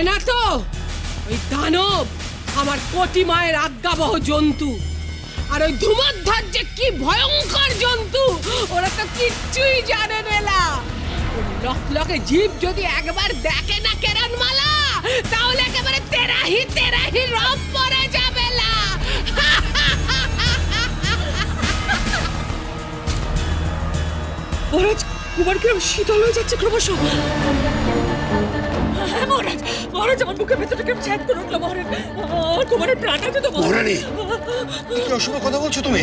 জানে না তো ওই দানব আমার কোটি মায়ের আজ্ঞাবহ জন্তু, আর ওই ধুমধ্বজ যে কি ভয়ঙ্কর জন্তু ওরা তো কিচ্ছুই জানে না। লকলকে জীব যদি একবার দেখে না কেরানমালা, তাহলে একেবারে তেরাহি তেরাহি রব পড়ে যাবে না। মহারাজ, কুমার কিরম শীতল হয়ে যাচ্ছে ক্রমশ। মহারাজ, মহারাজ আমার বুকের ভেতরে কেমন ছ্যাঁক করে উঠলো। মহারাজ, আমার কুমারের প্রাণ আছে তো? মহারানী, কি অশুভ কথা বলছো তুমি?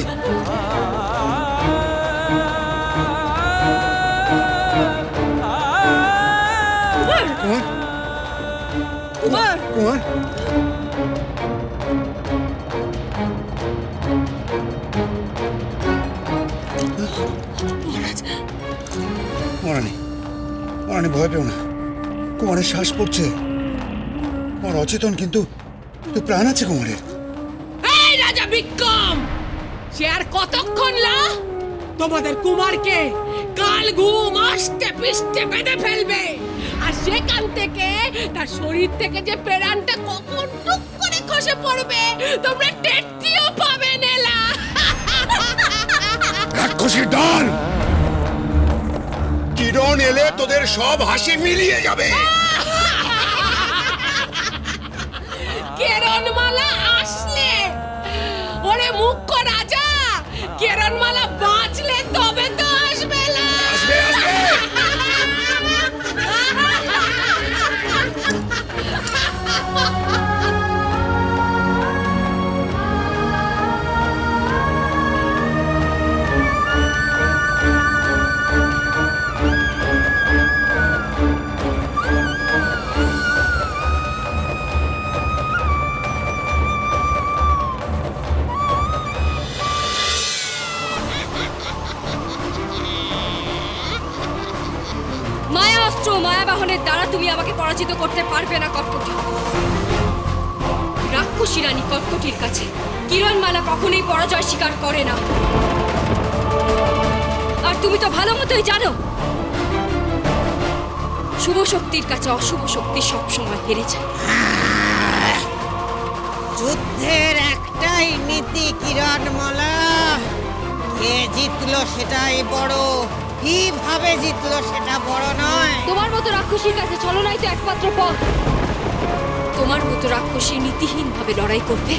কুমার, কুমার, কুমার, মহারানী, মহারানী ভয় পেও না। কুমারের শ্বাস পড়ছে, কুমার অচেতন, কিন্তু প্রাণ আছে কুমারের। এই রাজা বিক্রম, সে আর কতক্ষণ না তোমাদের কুমারকে কাল ঘুম আস্তে পিষ্টে বেঁধে ফেলবে, আর সেখান থেকে তার শরীর থেকে যে প্রাণটা কখন টুক করে খসে পড়বে তোমরা টেরটিও পাবে না। রাক্ষসীর দল, কিরণ এলে তোদের সব হাসি মিলিয়ে যাবে। কেরণমালা আসলে, ওরে মুখ্য রাজা, কেরণমালা বাঁচলে তবে তো আসবে না। আসবে, আসবে। মায়াস্ত্র মায়াবাহনের দ্বারা তুমি আমাকে পরাজিত করতে পারবে না কর্কটি। রাক্ষসী রানী কর্কটির কাছে কিরণমালা কখনোই পরাজয় স্বীকার করে না। আর তুমি তো ভালো মতোই জানো, শুভ শক্তির কাছে অশুভ শক্তি সবসময় হেরে যায়। যুদ্ধের একটাই নীতি কিরণমালা, কে জিতলো সেটাই বড়, কিভাবে জিতলো সেটা বড় নয়। তোমার মতো রাক্ষসীর কাছে ছলনাই তো একমাত্র পথ। তোমার মতো রাক্ষসী নীতিহীন ভাবে লড়াই করবে,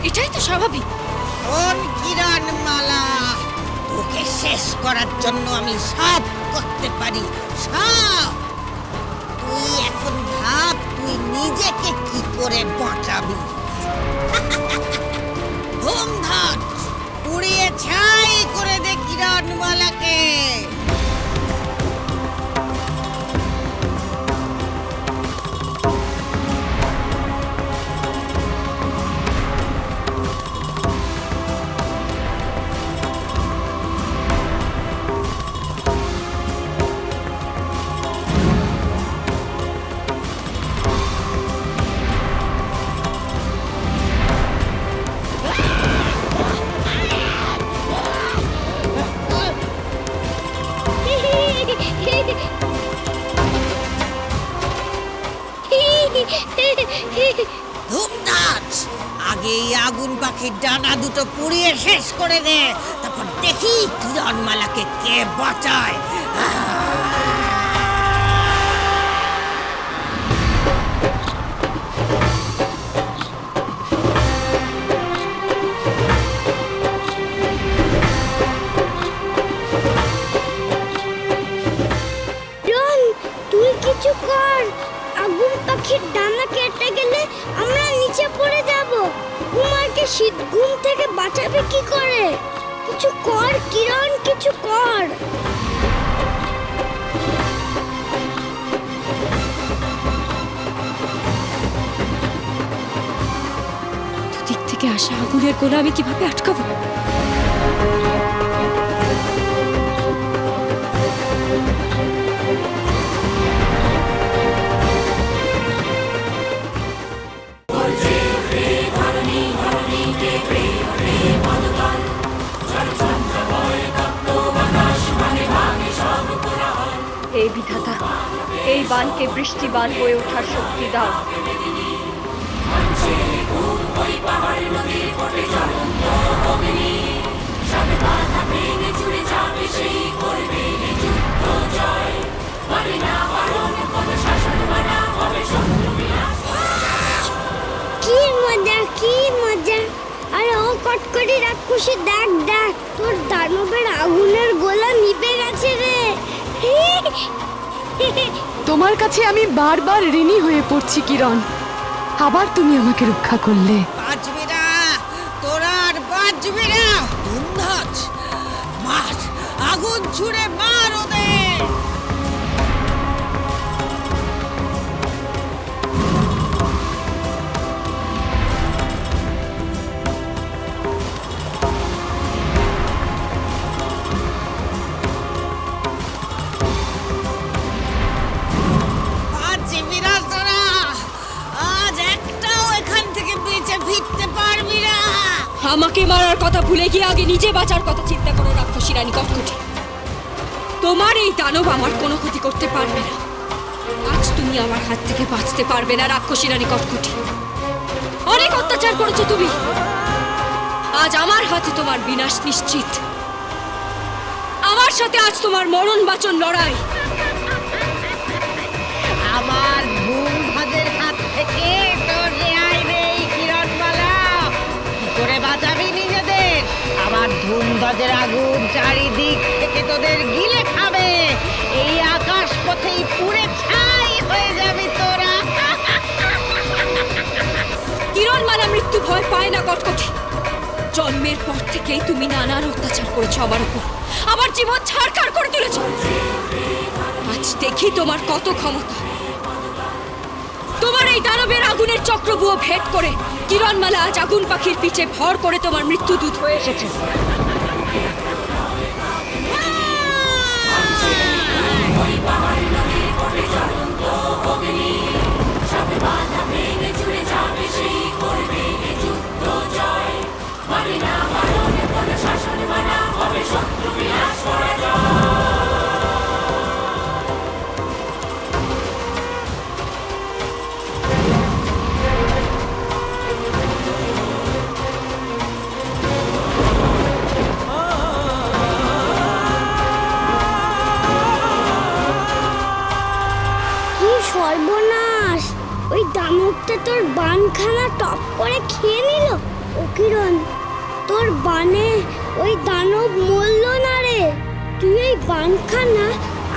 এটাই তো স্বাভাবিক। শোন কিরণমালা, তোকে শেষ করার জন্য আমি সব করতে পারি, সব। তুই এখন ভাব তুই নিজেকে কি করে বাঁচাবি। ধুমধাম পুড়িয়ে ছাই করে দে কিরণমালাকে। ধুমধাম, আগে এই আগুন পাখির ডানা দুটো পুড়িয়ে শেষ করে দে, তারপর দেখি কিরণমালাকে কে বাঁচায়। তুই কিছু কর, আগুন পাখির ডানা কেটে গেলে আমরা নিচে পড়ে যাব। কুমারকে শীত ঘুম থেকে বাঁচাবে কি করে? কিছু কর কিরণ, কিছু কর। দিক থেকে আসা আগুনের গোলা আমি কিভাবে আটকাবো? এই বিধাতা, এই বানকে বৃষ্টিবান হয়ে ওঠার শক্তি দাও। কি মজা কি মজা! আরে ও কটকটি রাক্ষসী, দেখ দেখ, তোর দানবের আগুনের গোলা নিভে গেছে রে। তোমার কাছে আমি বারবার ঋণী হয়ে পড়ছি কিরণ, আবার তুমি আমাকে রক্ষা করলে। বাঁচবি না, তোরা আর বাঁচবি না। ধুমধাচ মার, আগুন ছুড়ে মার ওদের। বাঁচবি না তোরা, আজ একটাও এখান থেকে বেঁচে ফিরতে পারবি না। আমাকে মারার কথা ভুলে গিয়ে আগে নিজে বাঁচার কথা চিন্তা করো রাক্ষসী রানী কটকটি। তোমার এই দানব আমার কোনো ক্ষতি করতে পারবে না। আজ তুমি আমার হাত থেকে বাঁচতে পারবে না রাক্ষসী রানী কটকটি। অনেক অত্যাচার করেছো তুমি, আজ আমার হাতে তোমার বিনাশ নিশ্চিত। আমার সাথে আজ তোমার মরণ বাঁচন লড়াই। আমার ধুমধাজের হাত থেকে তোর রেহাই নেই কিরণমালা। কি করে বাঁচাবি নিজেদের? আমার ধুমধাজের আগুন চারিদিক থেকে তোদের গিলে খাবে। এই আকাশ পথেই পুড়ে ছাই হয়ে যাবি তোরা। কিরণমালা মৃত্যু ভয় পায় না কটকটি। জন্মের পর থেকেই তুমি নানান অত্যাচার করেছো আমার উপর, আমার জীবন ছাড়খাড় করে তুলেছো। আজ দেখি তোমার কত ক্ষমতা। তোমার এই দানবের আগুনের চক্রবুয়ো ভেদ করে কিরণমালা আজ আগুন পাখির পিছে ভর করে তোমার মৃত্যুদূত হয়ে এসেছে। কি সর্বনাশ! ওই দানবটা তোর বানখানা টপ করে খেয়ে নিল। ও কিরণ, তোর বানে ওই দানব মরল না রে। তুই ওই বানখানা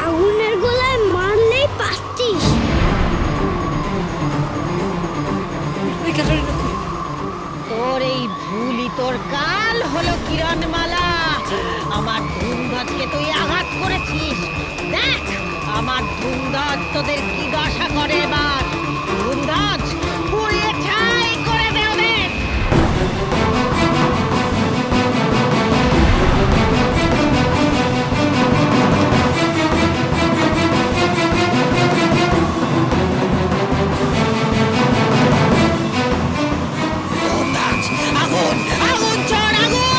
আগুনের গোলায় মারলেই পারতিস। তোর এই ভুলই তোর কাল হলো কিরণমালা। আমার ধুমধাজকে তুই আঘাত করেছিস। দেখ আমার ধুমধাজ তোদের কি দশা করে এবার। ধুমধাজ পুড়িয়ে ছাই করে দে ওদের। ধুমধাজ, আগুন আগুন চড় আগুন।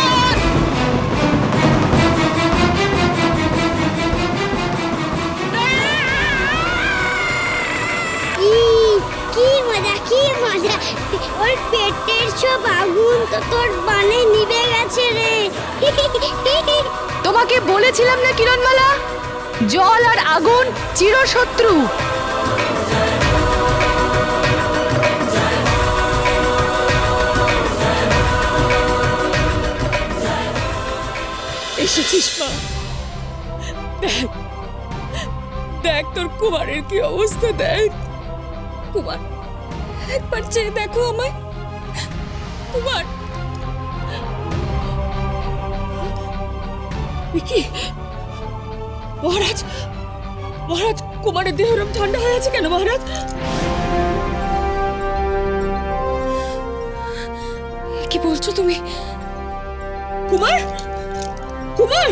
কি মজা কি মজা! ওর পেটের সব আগুন তো তোর বানে নিভে গেছে রে। তোমাকে বলেছিলাম না কিরণমালা, জল আর আগুন চিরশত্রু। এসেছিস মা? দেখ দেখ তোর কুমারের কি অবস্থা, দেখ। কুমার, একবার চেয়ে দেখো আমায়। কুমার, কি মহারাজ? মহারাজ, কুমারের দেহ এরকম ঠান্ডা হয়ে আছে কেন মহারাজ? কি বলছো তুমি? কুমার, কুমার!